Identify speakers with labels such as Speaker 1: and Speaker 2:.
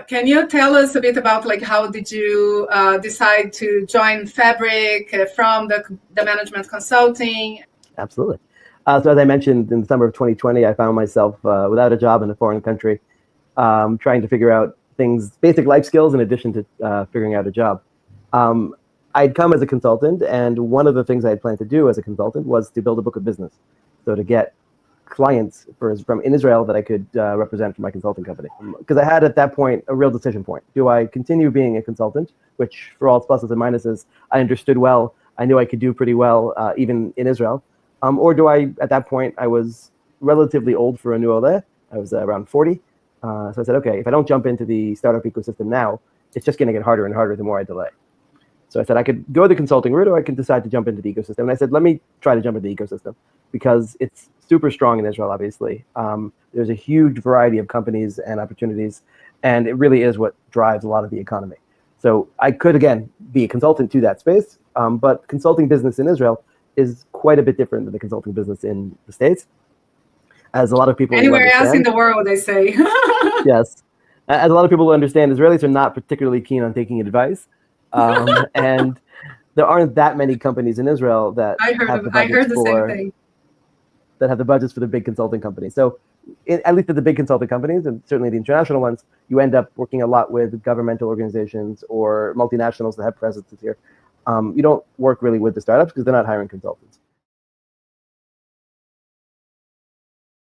Speaker 1: Can you tell us a bit about like how did you decide to join Fabric from the management consulting?
Speaker 2: Absolutely. So as I mentioned, in the summer of 2020, I found myself without a job in a foreign country, trying to figure out things, basic life skills, in addition to figuring out a job. I'd come as a consultant, and one of the things I had planned to do as a consultant was to build a book of business. So to get clients from in Israel that I could represent for my consulting company. Because I had at that point a real decision point. Do I continue being a consultant, which for all its pluses and minuses, I understood well, I knew I could do pretty well even in Israel, or do I, at that point, I was relatively old for a new Oleh. I was around 40. So I said, okay, if I don't jump into the startup ecosystem now, it's just going to get harder and harder the more I delay. So I said I could go the consulting route, or I could decide to jump into the ecosystem. And I said, let me try to jump into the ecosystem because it's super strong in Israel, obviously. There's a huge variety of companies and opportunities, and it really is what drives a lot of the economy. So I could, again, be a consultant to that space, but consulting business in Israel is quite a bit different than the consulting business in the States. As a lot of people
Speaker 1: anywhere else in the world, they say.
Speaker 2: Yes. As a lot of people understand, Israelis are not particularly keen on taking advice. And there aren't that many companies in Israel that have the budgets for the big consulting companies. So at least at the big consulting companies, and certainly the international ones, you end up working a lot with governmental organizations or multinationals that have presences here. You don't work really with the startups because they're not hiring consultants.